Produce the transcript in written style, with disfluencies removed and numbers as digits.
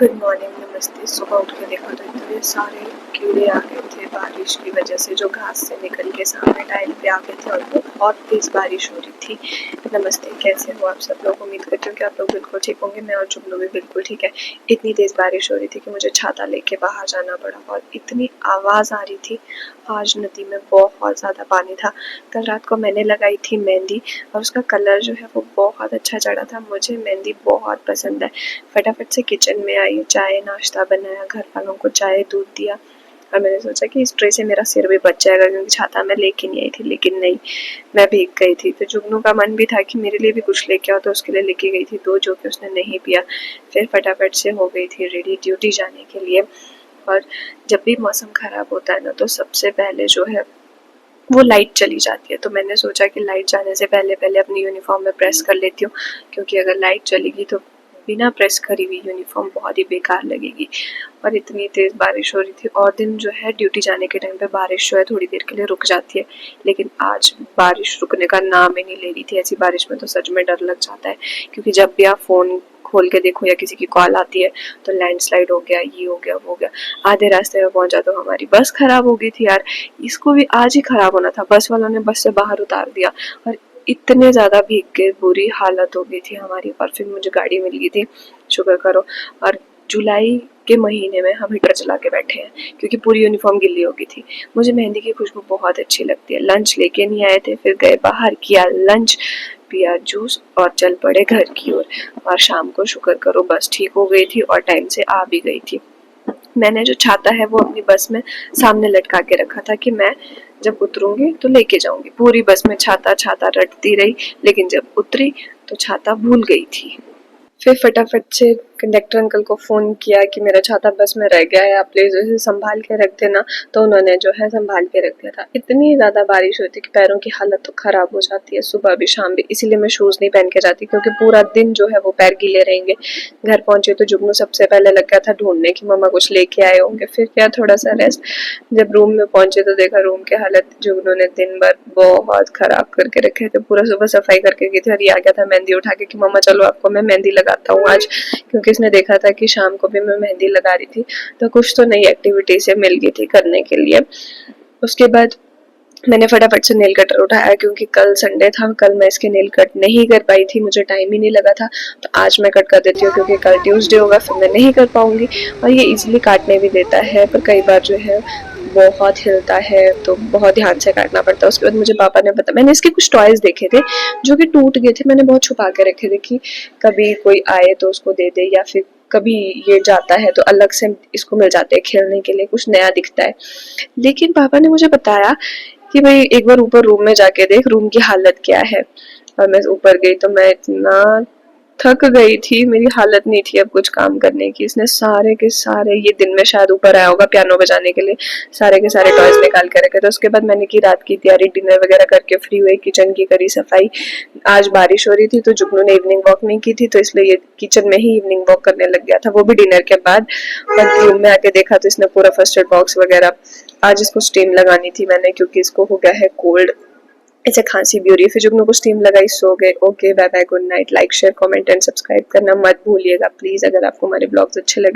Good morning, नमस्ते। सुबह उठ के देखा तो इतने सारे कीड़े आ गए थे बारिश की वजह से, जो घास से निकल के सामने टाइल पे आ गए थे और बहुत तेज़ बारिश हो रही थी। नमस्ते, कैसे हो आप सब लोग? उम्मीद करती हूँ कि आप लोग बिल्कुल ठीक होंगे। मैं और जुगनू भी बिल्कुल ठीक है। इतनी तेज़ बारिश हो रही थी कि मुझे छाता लेके बाहर जाना पड़ा और इतनी आवाज़ आ रही थी। आज नदी में बहुत ज़्यादा पानी था। कल रात को मैंने लगाई थी मेहंदी और उसका कलर जो है वो बहुत अच्छा चढ़ा था। मुझे मेहंदी बहुत पसंद है। फटाफट से किचन में आई, चाय नाश्ता बनाया, घर वालों को चाय दूध दिया और मैंने सोचा कि इस ट्रे से मेरा सिर भी बच जाएगा, क्योंकि छाता मैं लेके नहीं आई थी। लेकिन नहीं, मैं भीग गई थी। तो जुगनू का मन भी था कि मेरे लिए भी कुछ लेके आओ, तो उसके लिए लेके गई थी 2, जो कि उसने नहीं पिया। फिर फटाफट से हो गई थी रेडी ड्यूटी जाने के लिए। और जब भी मौसम ख़राब होता है ना, तो सबसे पहले जो है वो लाइट चली जाती है। तो मैंने सोचा कि लाइट जाने से पहले पहले अपनी यूनिफॉर्म में प्रेस कर लेती हूँ, क्योंकि अगर लाइट चलेगी तो बिना प्रेस करी हुई यूनिफॉर्म बहुत ही बेकार लगेगी। और इतनी तेज़ बारिश हो रही थी, और दिन जो है ड्यूटी जाने के टाइम पे बारिश जो है थोड़ी देर के लिए रुक जाती है, लेकिन आज बारिश रुकने का नाम ही नहीं ले रही थी। ऐसी बारिश में तो सच में डर लग जाता है, क्योंकि जब भी आप फ़ोन खोल के देखो या किसी की कॉल आती है तो लैंडस्लाइड हो गया, ये हो गया, वो हो गया। आधे रास्ते में पहुंचा तो हमारी बस खराब हो गई थी यार। इसको भी आज ही खराब होना था, बस वालों ने बस से बाहर उतार दिया और इतने ज़्यादा भीग के बुरी हालत हो गई थी हमारी। और फिर मुझे गाड़ी मिल गई थी, शुक्र करो। और जुलाई के महीने में हम हीटर चला के बैठे हैं, क्योंकि पूरी यूनिफॉर्म गिल्ली हो गई थी। मुझे मेहंदी की खुशबू बहुत अच्छी लगती है। लंच लेके नहीं आए थे, फिर गए बाहर, किया लंच, पिया जूस और चल पड़े घर की ओर। और शाम को शुक्र करो बस ठीक हो गई थी और टाइम से आ भी गई थी। मैंने जो छाता है वो अपनी बस में सामने लटका के रखा था कि मैं जब उतरूंगी तो लेके जाऊंगी। पूरी बस में छाता छाता रटती रही, लेकिन जब उतरी तो छाता भूल गई थी। फिर फटाफट से कंडक्टर अंकल को फ़ोन किया कि मेरा छाता बस में रह गया है, आप प्लीज़ उसे संभाल के रख देना। तो उन्होंने जो है संभाल के रख दिया था। इतनी ज़्यादा बारिश हुई थी कि पैरों की हालत तो ख़राब हो जाती है, सुबह भी शाम भी। इसीलिए मैं शूज़ नहीं पहन के जाती, क्योंकि पूरा दिन जो है वो पैर गीले रहेंगे। घर पहुँचे तो जुगनू सबसे पहले लग गया था ढूंढने की मम्मा कुछ लेके आए होंगे। फिर क्या थोड़ा सा रेस्ट। जब रूम में पहुँचे तो देखा रूम की हालत जुगनू ने दिन भर बहुत ख़राब करके रखे थे। पूरा सुबह सफाई करके गई थी और ये आ गया था मेहंदी उठा के कि मम्मा चलो आपको मैं मेहंदी लगाता हूँ आज, क्योंकि इसने देखा था कि शाम को भी मैं मेहंदी लगा रही थी, तो कुछ तो नई एक्टिविटी से मिल गई थी करने के लिए। उसके बाद मैंने फटाफट से नेल कटर उठाया, क्योंकि कल संडे था, कल मैं इसके नेल कट नहीं कर पाई थी, मुझे टाइम ही नहीं लगा था। तो आज मैं कट कर देती हूँ, क्योंकि कल ट्यूसडे होगा, फिर मैं नहीं कर पाऊंगी। और ये इजीली काटने भी देता है, पर कई बार जो है बहुत हिलता है, तो बहुत ध्यान से काटना पड़ता है। उसके बाद मुझे पापा ने बताया, मैंने इसके कुछ टॉयज देखे थे जो कि टूट गए थे, मैंने बहुत छुपा के रखे थे कि कभी कोई आए तो उसको दे दे, या फिर कभी ये जाता है तो अलग से इसको मिल जाते हैं खेलने के लिए, कुछ नया दिखता है। लेकिन पापा ने मुझे बताया कि भाई एक बार ऊपर रूम में जाके देख, रूम की हालत क्या है। और मैं ऊपर गई तो मैं इतना थक गई थी, मेरी हालत नहीं थी अब कुछ काम करने की। इसने सारे के सारे, ये दिन में शायद ऊपर आया होगा पियानो बजाने के लिए, सारे के सारे टॉयज निकाल के रखे थे। उसके बाद मैंने की रात की तैयारी, डिनर वगैरह करके फ्री हुई, किचन की करी सफाई। आज बारिश हो रही थी तो जुगनू ने इवनिंग वॉक नहीं की थी, तो इसलिए ये किचन में ही इवनिंग वॉक करने लग गया था, वो भी डिनर के बाद। और रूम में आके देखा तो इसने पूरा फर्स्ट एड बॉक्स वगैरह, आज इसको स्टीम लगानी थी मैंने, क्योंकि इसको हो गया है कोल्ड, इसे खांसी भी हो रही है। फिर जुगनू को स्टीम लगाई, सो गए। Okay, bye bye, good night. Like share comment and subscribe करना मत भूलिएगा प्लीज, अगर आपको हमारे ब्लॉग्स अच्छे लगे।